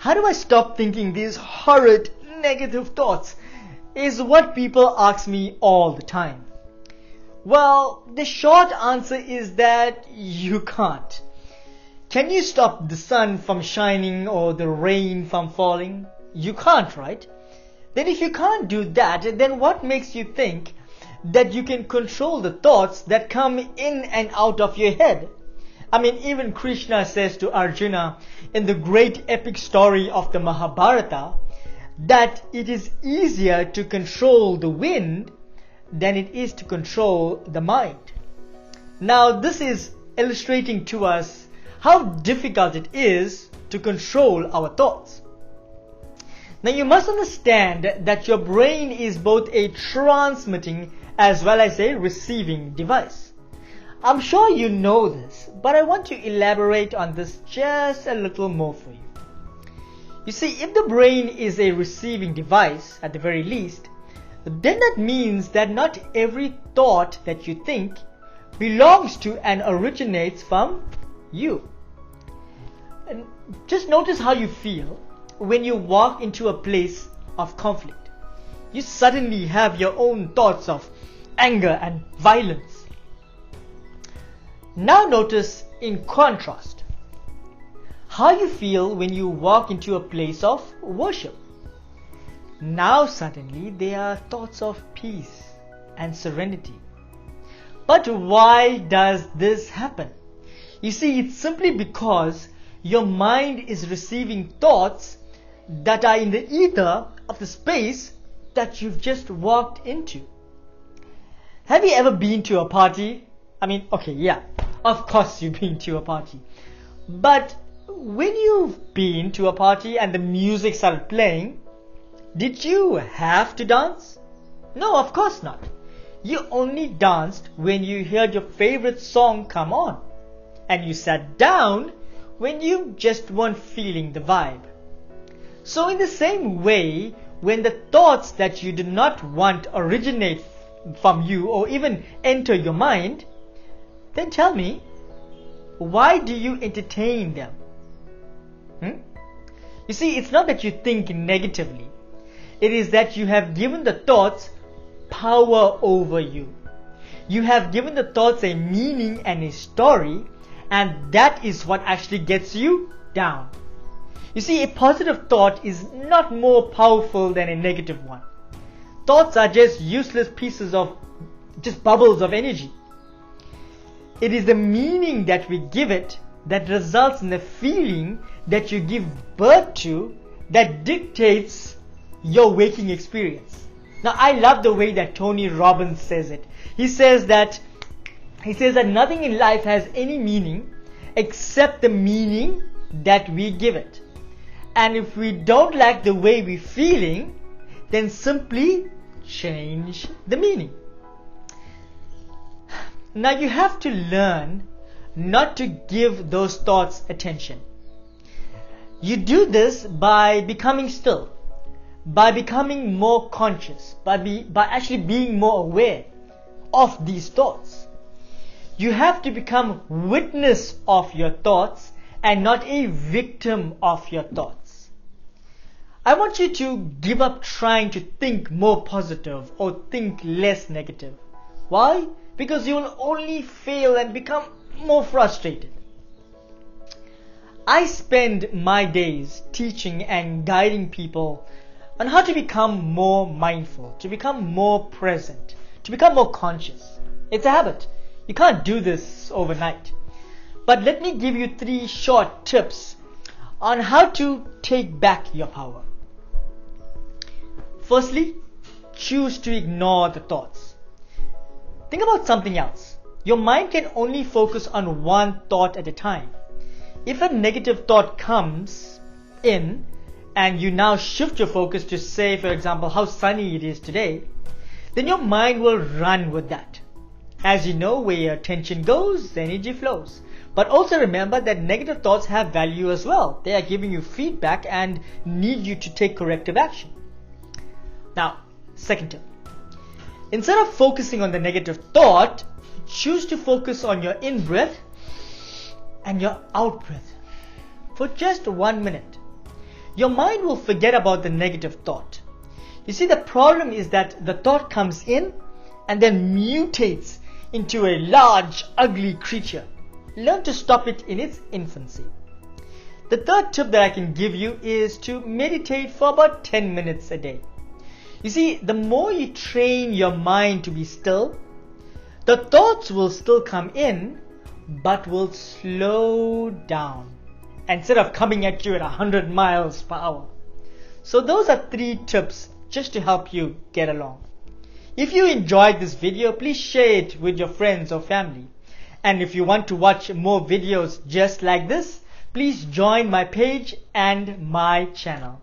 How do I stop thinking these horrid negative thoughts? Is what people ask me all the time. Well, the short answer is that you can't. Can you stop the sun from shining or the rain from falling? You can't, right? Then if you can't do that, then what makes you think that you can control the thoughts that come in and out of your head? I mean, even Krishna says to Arjuna in the great epic story of the Mahabharata that it is easier to control the wind than it is to control the mind. Now, this is illustrating to us how difficult it is to control our thoughts. Now, you must understand that your brain is both a transmitting as well as a receiving device. I'm sure you know this, but I want to elaborate on this just a little more for you. You see, if the brain is a receiving device, at the very least, then that means that not every thought that you think belongs to and originates from you. And just notice how you feel when you walk into a place of conflict. You suddenly have your own thoughts of anger and violence. Now notice in contrast how you feel when you walk into a place of worship. Now suddenly there are thoughts of peace and serenity. But why does this happen? You see, it's simply because your mind is receiving thoughts that are in the ether of the space that you've just walked into. Have you ever been to a party? I mean, okay, yeah, of course you've been to a party. But when you've been to a party and the music started playing, did you have to dance? No, of course not. You only danced when you heard your favorite song come on. And you sat down when you just weren't feeling the vibe. So in the same way, when the thoughts that you do not want originate from you or even enter your mind, then tell me, why do you entertain them? You see, it's not that you think negatively. It is that you have given the thoughts power over you. You have given the thoughts a meaning and a story, and that is what actually gets you down. You see, a positive thought is not more powerful than a negative one. Thoughts are just useless pieces of just bubbles of energy. It is the meaning that we give it that results in the feeling that you give birth to that dictates your waking experience. Now, I love the way that Tony Robbins says it. He says that nothing in life has any meaning except the meaning that we give it. And if we don't like the way we're feeling, then simply change the meaning. Now you have to learn not to give those thoughts attention. You do this by becoming still, by becoming more conscious, by actually being more aware of these thoughts. You have to become witness of your thoughts and not a victim of your thoughts. I want you to give up trying to think more positive or think less negative. Why? Because you will only fail and become more frustrated. I spend my days teaching and guiding people on how to become more mindful, to become more present, to become more conscious. It's a habit. You can't do this overnight. But let me give you 3 short tips on how to take back your power. Firstly, choose to ignore the thoughts. Think about something else. Your mind can only focus on one thought at a time. If a negative thought comes in and you now shift your focus to say, for example, how sunny it is today, then your mind will run with that. As you know, where your attention goes, energy flows. But also remember that negative thoughts have value as well. They are giving you feedback and need you to take corrective action. Now, second tip. Instead of focusing on the negative thought, choose to focus on your in-breath and your out-breath for just 1 minute. your mind will forget about the negative thought. You see, the problem is that the thought comes in and then mutates into a large, ugly creature. Learn to stop it in its infancy. The third tip that I can give you is to meditate for about 10 minutes a day. You see, the more you train your mind to be still, the thoughts will still come in, but will slow down instead of coming at you at 100 miles per hour. So those are 3 tips just to help you get along. If you enjoyed this video, please share it with your friends or family. And if you want to watch more videos just like this, please join my page and my channel.